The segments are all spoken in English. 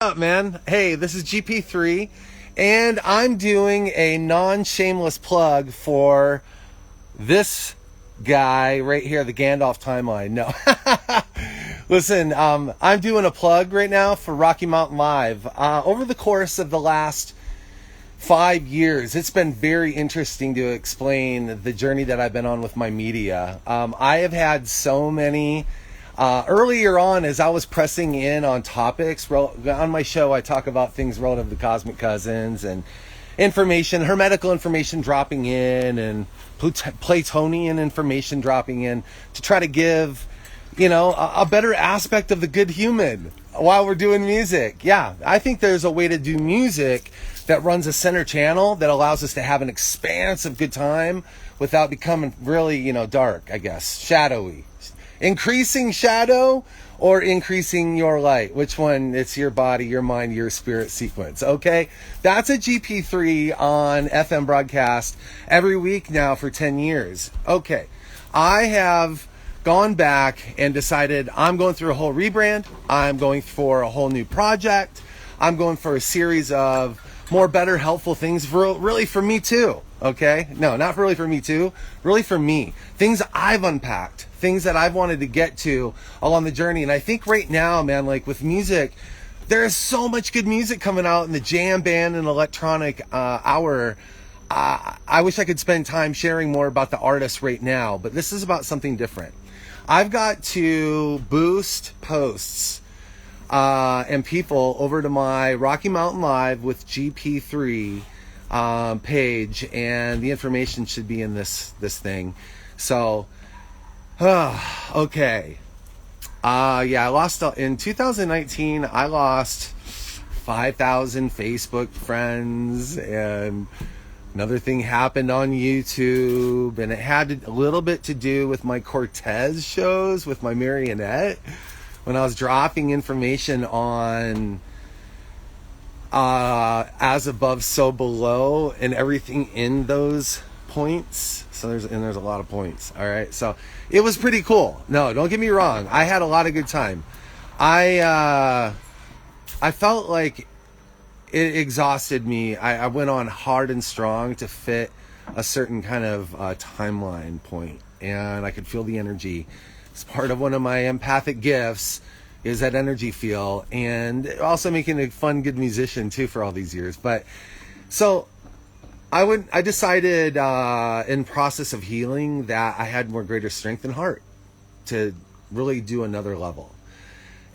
up, man? Hey, this is GP3, and I'm doing a non-shameless plug for this guy right here, the Gandalf timeline. No. Listen, I'm doing a plug right now for Rocky Mountain Live. Over the course of the last 5 years, it's been very interesting to explain the journey that I've been on with my media. I have had so many... earlier on, as I was pressing in on topics, on my show, I talk about things relative to cosmic cousins and information, hermetical information dropping in and Platonian information dropping in to try to give, a better aspect of the good human while we're doing music. Yeah, I think there's a way to do music that runs a center channel that allows us to have an expansive good time without becoming really, dark, I guess, shadowy. Increasing shadow or increasing your light? Which one? It's your body, your mind, your spirit sequence. Okay, that's a GP3 on FM broadcast every week now for 10 years. Okay, I have gone back and decided I'm going through a whole rebrand. I'm going for a whole new project. I'm going for a series of more better, helpful things really for me too. Okay, no, not really for me too, really for me. Things I've unpacked, things that I've wanted to get to along the journey. And I think right now, man, like with music, there is so much good music coming out in the Jamband and electronic hour. I wish I could spend time sharing more about the artists right now, but this is about something different. I've got to boost posts and people over to my Rocky Mountain Live with GP3 page, and the information should be in this thing. So okay, yeah, I lost in 2019. I lost 5,000 Facebook friends, and another thing happened on YouTube, and it had a little bit to do with my Cortez shows with my marionette when I was dropping information on as above, so below, and everything in those points. So there's a lot of points. All right, so it was pretty cool. No, don't get me wrong. I had a lot of good time. I felt like it exhausted me. I went on hard and strong to fit a certain kind of timeline point, and I could feel the energy. It's part of one of my empathic gifts, is that energy feel, and also making a fun, good musician too for all these years. But so I decided in process of healing that I had more greater strength and heart to really do another level.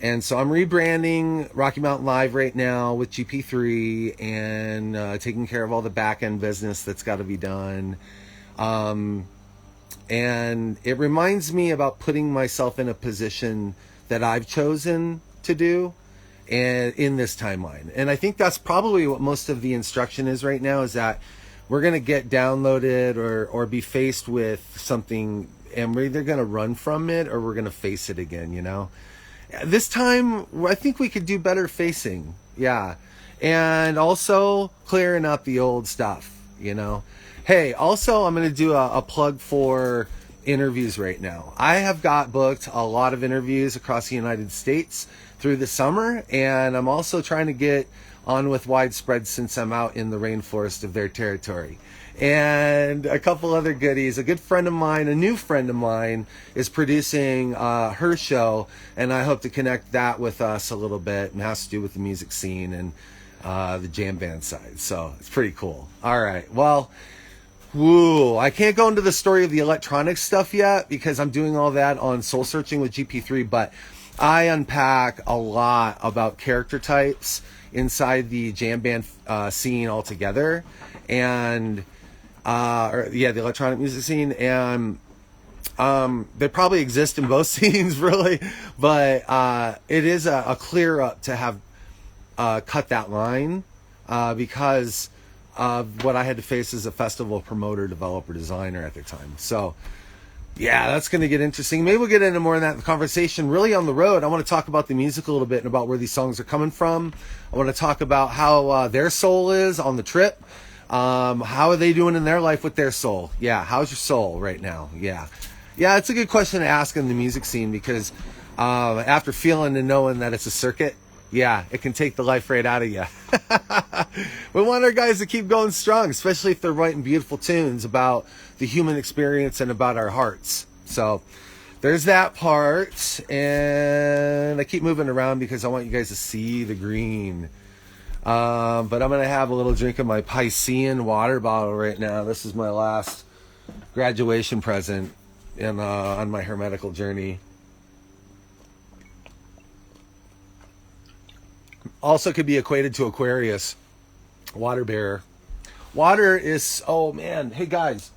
And so I'm rebranding Rocky Mountain Live right now with GP3 and taking care of all the back end business that's got to be done. And it reminds me about putting myself in a position that I've chosen to do and in this timeline. And I think that's probably what most of the instruction is right now, is that we're going to get downloaded or be faced with something, and we're either going to run from it or we're going to face it again, This time, I think we could do better facing. Yeah. And also clearing up the old stuff, Hey, also, I'm going to do a plug for interviews right now. I have got booked a lot of interviews across the United States through the summer, and I'm also trying to get on with Widespread since I'm out in the rainforest of their territory. And a couple other goodies. A good friend of mine, a new friend of mine, is producing her show, and I hope to connect that with us a little bit, and has to do with the music scene and the jam band side. So it's pretty cool. All right, well, I can't go into the story of the electronic stuff yet because I'm doing all that on Soul Searching with GP3, but I unpack a lot about character types inside the jam band scene altogether, and the electronic music scene, and they probably exist in both scenes really, but it is a clear up to have cut that line because of what I had to face as a festival promoter, developer, designer at the time. So yeah, that's going to get interesting. Maybe we'll get into more of that conversation really on the road. I want to talk about the music a little bit and about where these songs are coming from. I want to talk about how their soul is on the trip. How are they doing in their life with their soul? Yeah, how's your soul right now? Yeah, it's a good question to ask in the music scene because after feeling and knowing that it's a circuit, yeah, it can take the life right out of you. We want our guys to keep going strong, especially if they're writing beautiful tunes about the human experience and about our hearts. So there's that part. And I keep moving around because I want you guys to see the green. But I'm going to have a little drink of my Pythagorean water bottle right now. This is my last graduation present on my hermetical journey. Also could be equated to Aquarius, water bearer. Water is, oh man, hey guys,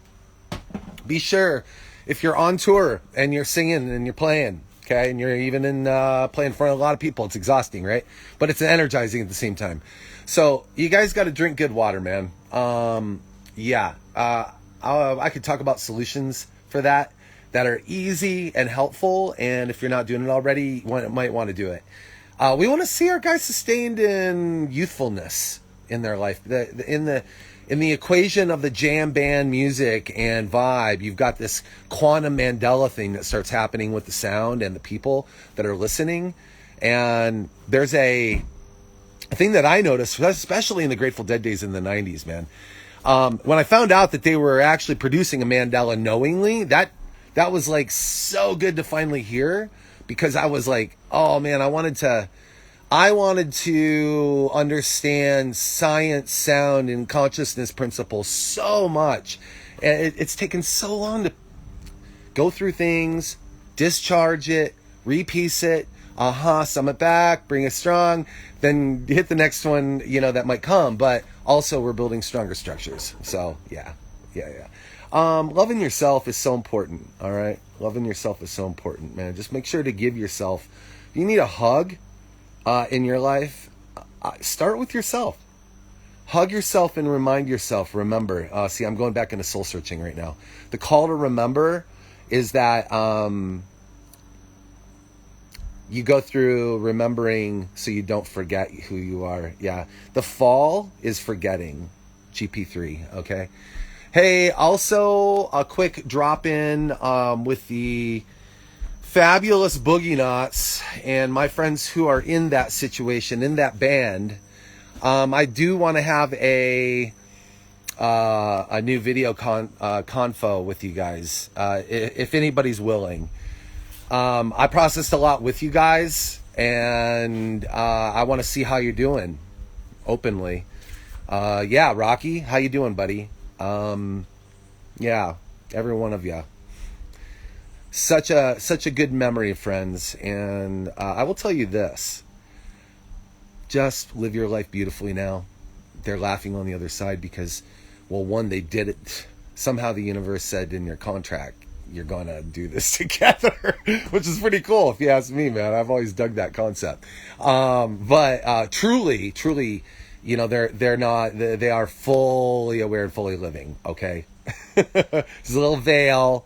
be sure if you're on tour and you're singing and you're playing, okay, and you're even playing in front of a lot of people, it's exhausting, right? But it's energizing at the same time. So you guys got to drink good water, man. I could talk about solutions for that are easy and helpful, and if you're not doing it already, you might want to do it. We want to see our guys sustained in youthfulness in their life. In the equation of the Jamband music and vibe, you've got this quantum Mandela thing that starts happening with the sound and the people that are listening. And there's a thing that I noticed, especially in the Grateful Dead days in the 90s, man. When I found out that they were actually producing a Mandela knowingly, that was like so good to finally hear. Because I was like, oh man, I wanted to understand science, sound, and consciousness principles so much. And it's taken so long to go through things, discharge it, repiece it, sum it back, bring it strong, then hit the next one, that might come. But also we're building stronger structures. So yeah. Loving yourself is so important, all right? Loving yourself is so important, man. Just make sure to give yourself. If you need a hug in your life, start with yourself. Hug yourself and remind yourself. Remember. See, I'm going back into soul searching right now. The call to remember is that you go through remembering so you don't forget who you are. Yeah. The fall is forgetting. GP3, okay? Hey, also a quick drop in with the fabulous Boogie Knots and my friends who are in that situation, in that band. I do want to have a new video convo with you guys, if anybody's willing. I processed a lot with you guys, and I want to see how you're doing openly. Yeah, Rocky, how you doing, buddy? Yeah, every one of you. Such a good memory, friends. And I will tell you this. Just live your life beautifully now. They're laughing on the other side because, well, one, they did it. Somehow the universe said in your contract, you're going to do this together, which is pretty cool if you ask me, man. I've always dug that concept. But truly, they are fully aware and fully living, okay? There's a little veil.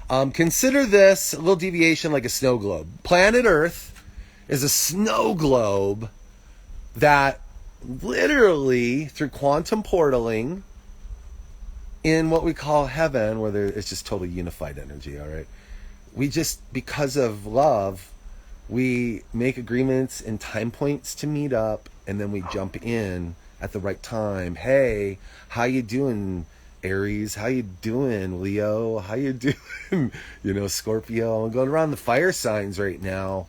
Consider this a little deviation like a snow globe. Planet Earth is a snow globe that literally, through quantum portaling, in what we call heaven, where it's just totally unified energy, all right? We just, because of love, we make agreements and time points to meet up, and then we jump in at the right time. Hey, how you doing, Aries? How you doing, Leo? How you doing, Scorpio? I'm going around the fire signs right now,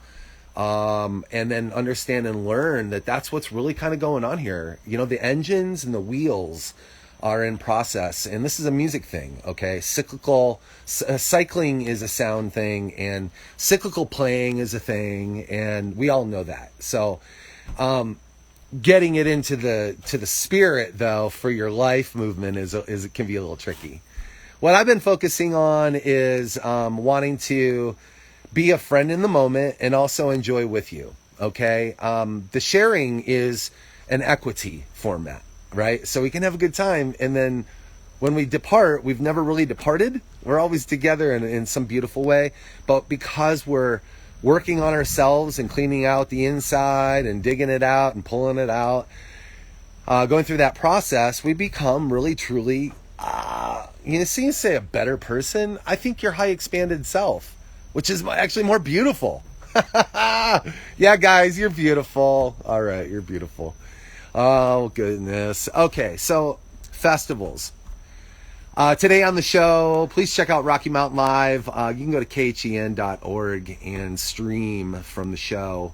and then understand and learn that that's what's really kind of going on here. The engines and the wheels are in process, and this is a music thing, okay? Cycling is a sound thing, and cyclical playing is a thing, and we all know that. So getting it into the spirit, though, for your life movement is it can be a little tricky. What I've been focusing on is wanting to be a friend in the moment and also enjoy with you, okay? The sharing is an equity format, right? So we can have a good time, and then when we depart, we've never really departed. We're always together in some beautiful way, but because we're working on ourselves and cleaning out the inside and digging it out and pulling it out, going through that process, we become really, truly, you say a better person. I think your high expanded self, which is actually more beautiful. Yeah, guys, you're beautiful. All right, you're beautiful. Oh, goodness. Okay, so festivals. Today on the show, please check out Rocky Mountain Live. You can go to KHEN.org and stream from the show.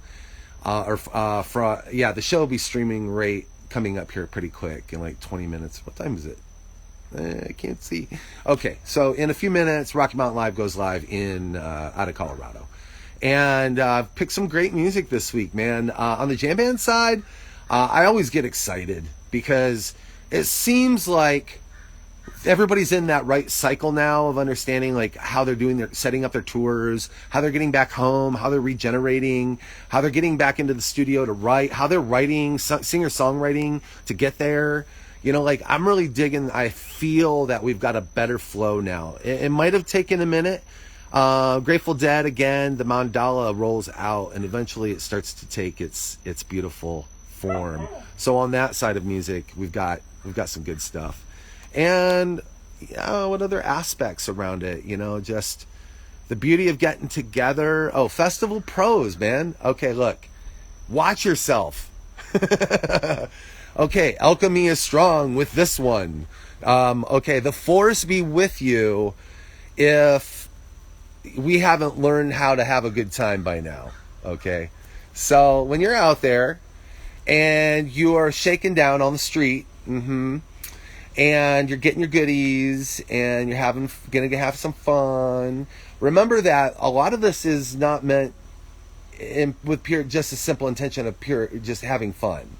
The show will be streaming right coming up here pretty quick in like 20 minutes. What time is it? I can't see. Okay, so in a few minutes, Rocky Mountain Live goes live in out of Colorado. And I've picked some great music this week, man. On the Jamband side, I always get excited because it seems like everybody's in that right cycle now of understanding like how they're doing their setting up their tours, how they're getting back home, how they're regenerating, how they're getting back into the studio to write, how they're writing singer-songwriting to get there. You know, like I'm really digging. I feel that we've got a better flow now. It might have taken a minute. Grateful Dead again, the mandala rolls out and eventually it starts to take its beautiful form. So on that side of music, we've got some good stuff. And what other aspects around it? You know, just the beauty of getting together. Oh, festival pros, man. Okay, look, watch yourself. Okay, Alchemy is strong with this one. Okay, the force be with you if we haven't learned how to have a good time by now. Okay, so when you're out there and you are shaking down on the street, and you're getting your goodies and you're gonna have some fun. Remember that a lot of this is not meant with just a simple intention of just having fun.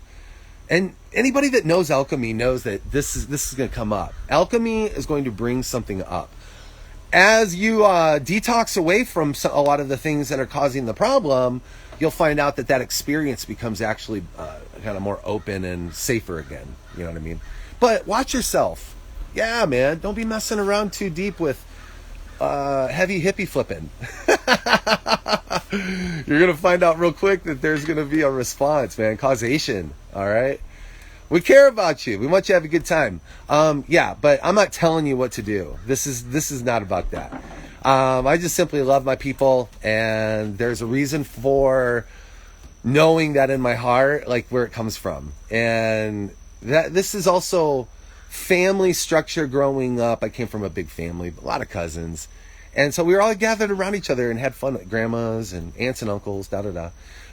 And anybody that knows alchemy knows that this is going to come up. Alchemy is going to bring something up. As you detox away from a lot of the things that are causing the problem, you'll find out that experience becomes actually kind of more open and safer again. You know what I mean? But watch yourself. Yeah, man. Don't be messing around too deep with heavy hippie flipping. You're going to find out real quick that there's going to be a response, man. Causation. All right? We care about you. We want you to have a good time. But I'm not telling you what to do. This is not about that. I just simply love my people, and there's a reason for knowing that in my heart, like where it comes from. And that this is also family structure growing up. I came from a big family, a lot of cousins. And so we were all gathered around each other and had fun with grandmas and aunts and uncles, da-da-da.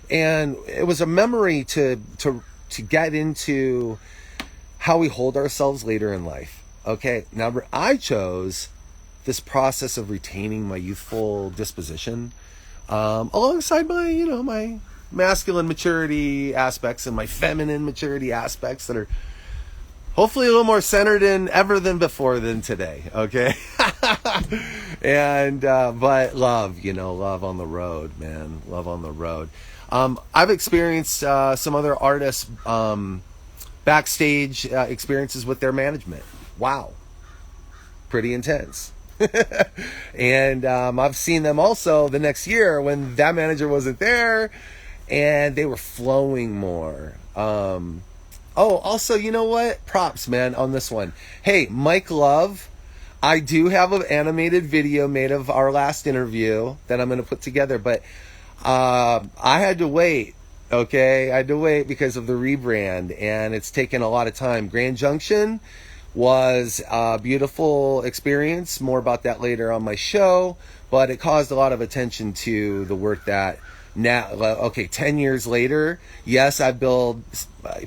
And it was a memory to get into how we hold ourselves later in life. Okay, now I chose this process of retaining my youthful disposition alongside my, my masculine maturity aspects and my feminine maturity aspects that are hopefully a little more centered in ever than before than today. Okay. And but love on the road, man. Love on the road. I've experienced some other artists backstage experiences with their management. Wow, pretty intense. And I've seen them also the next year when that manager wasn't there and they were flowing more. Also, you know what? Props, man, on this one. Hey, Mike Love, I do have an animated video made of our last interview that I'm going to put together, but I had to wait, okay? I had to wait because of the rebrand, and it's taken a lot of time. Grand Junction was a beautiful experience. More about that later on my show, but it caused a lot of attention to the work that now, 10 years later, yes, I build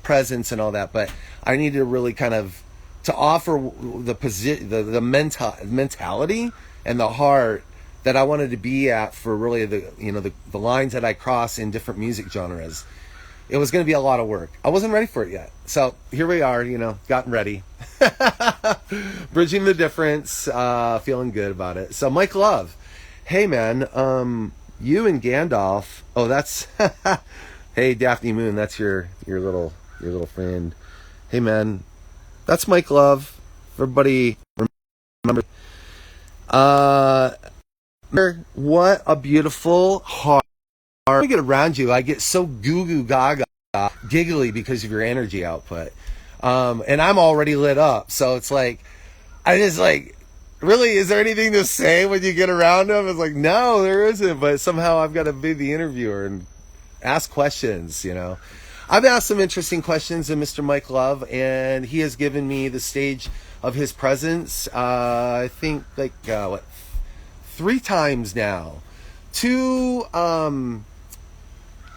presence and all that, but I need to really kind of to offer the mentality and the heart that I wanted to be at for really the lines that I cross in different music genres. It was going to be a lot of work. I wasn't ready for it yet. So here we are, gotten ready. Bridging the difference, feeling good about it. So Mike Love, hey man, you and Gandalf. Oh, that's hey Daphne Moon, that's your little friend. Hey man, that's Mike Love. Everybody remember. What a beautiful heart. When I get around you, I get so goo goo gaga, giggly because of your energy output. And I'm already lit up, so it's like I just like Really, is there anything to say when you get around him? It's like, no, there isn't. But somehow I've got to be the interviewer and ask questions, you know. I've asked some interesting questions of Mr. Mike Love, and he has given me the stage of his presence, I think, like, 3 times now. Two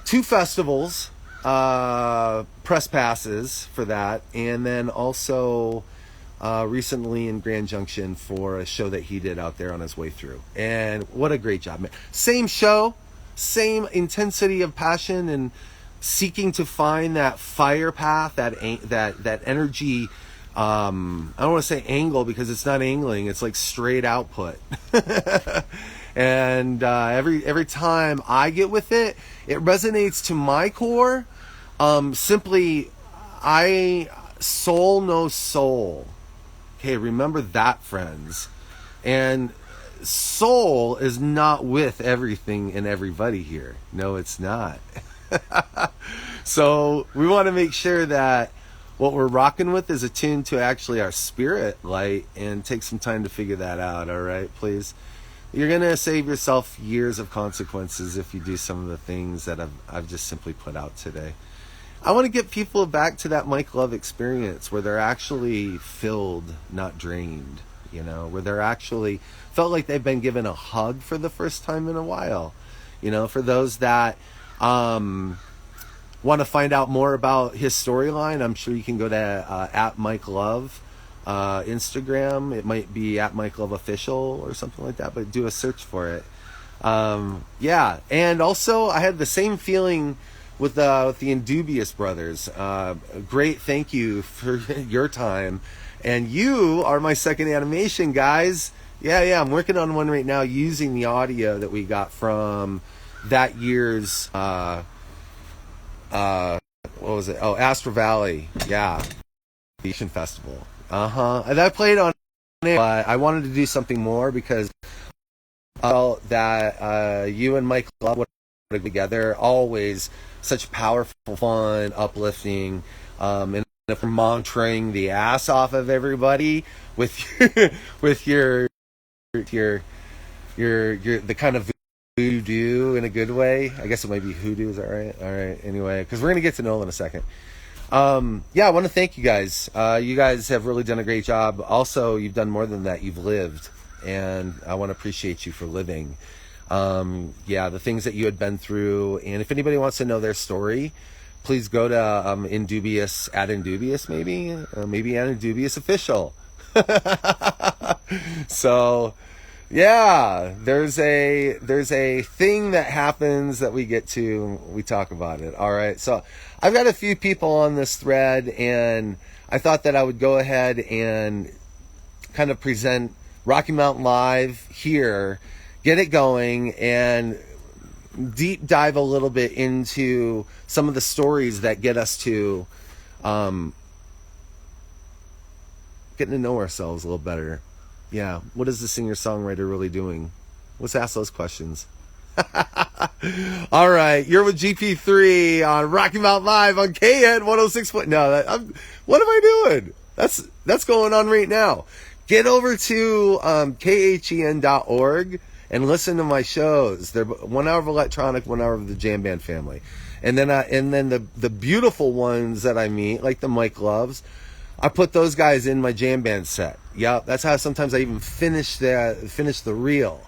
festivals, press passes for that, and then also recently in Grand Junction for a show that he did out there on his way through. And what a great job, man. Same show, same intensity of passion and seeking to find that fire path, that energy. I don't want to say angle because it's not angling, it's like straight output. And every time I get with it, it resonates to my core. Simply, soul knows soul. Okay, remember that, friends. And soul is not with everything and everybody here. No, it's not. So we want to make sure that what we're rocking with is attuned to actually our spirit light, and take some time to figure that out, all right, please? You're going to save yourself years of consequences if you do some of the things that I've just simply put out today. I want to get people back to that Mike Love experience where they're actually filled, not drained, you know, where they're actually felt like they've been given a hug for the first time in a while. You know, for those that want to find out more about his storyline, I'm sure you can go to at Mike Love Instagram. It might be at Mike Love Official or something like that, but do a search for it. Yeah, and also I had the same feeling with the Indigenous brothers. Great, thank you for your time. And you are my second animation, guys. Yeah, I'm working on one right now using the audio that we got from that year's what was it? Oh, Astro Valley. Yeah, Asian Festival. And I played on it, but I wanted to do something more because I felt that you and Mike Love would work together. Always such powerful, fun, uplifting, and if we're monitoring the ass off of everybody with your the kind of voodoo in a good way. I guess it might be hoodoo. Is that right? All right. Anyway, because we're gonna get to Noel in a second. Yeah, I want to thank you guys. You guys have really done a great job. Also, you've done more than that. You've lived, and I want to appreciate you for living. Yeah, the things that you had been through. And if anybody wants to know their story, please go to Indubious, at Indubious, maybe at Indubious Official. So, yeah, there's a thing that happens that we get to, we talk about it. All right, so I've got a few people on this thread, and I thought that I would go ahead and kind of present Rocky Mountain Live here, get it going, and deep dive a little bit into some of the stories that get us to getting to know ourselves a little better. Yeah, what is the singer-songwriter really doing? Let's ask those questions. All right, you're with GP3 on Rocky Mountain Live on KHEN 106. No, what am I doing? That's going on right now. Get over to KHEN.org and listen to my shows. They're 1 hour of electronic, 1 hour of the Jamband family, and then the beautiful ones that I meet, like the Mike Loves, I put those guys in my Jamband set. Yeah, that's how sometimes I even finish the reel,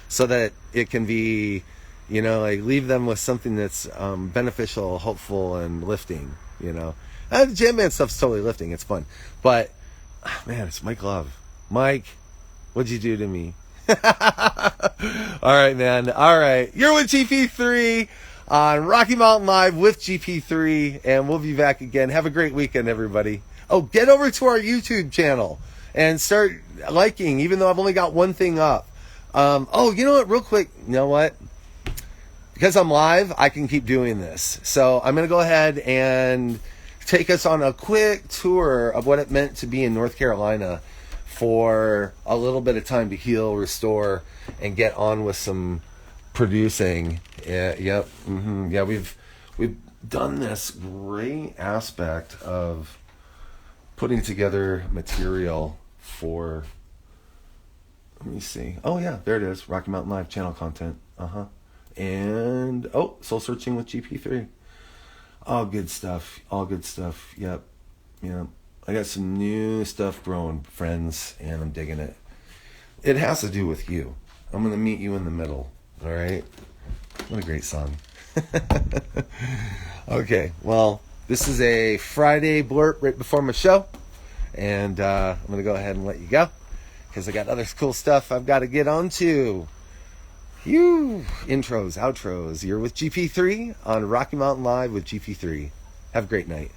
so that it can be, you know, like leave them with something that's beneficial, hopeful, and lifting. You know, the Jamband stuff's totally lifting. It's fun, but man, it's Mike Love. Mike, what'd you do to me? All right, man. All right, you're with GP3 on Rocky Mountain Live with GP3, and we'll be back again. Have a great weekend, everybody. Oh, get over to our YouTube channel and start liking, even though I've only got one thing up. Oh, you know what? Real quick, you know what? Because I'm live, I can keep doing this. So I'm going to go ahead and take us on a quick tour of what it meant to be in North Carolina for a little bit of time to heal, restore, and get on with some producing. Yeah, yep. Yeah, we've done this great aspect of putting together material for Let me see. Oh, yeah, there it is. Rocky Mountain Live channel content. Uh-huh. And, Soul Searching with GP3. All good stuff. All good stuff. Yep. Yeah. I got some new stuff growing, friends, and I'm digging it. It has to do with you. I'm going to meet you in the middle. All right? What a great song. Okay, well, this is a Friday blurb right before my show. And I'm going to go ahead and let you go, because I got other cool stuff I've got to get on to. Intros, outros. You're with GP3 on Rocky Mountain Live with GP3. Have a great night.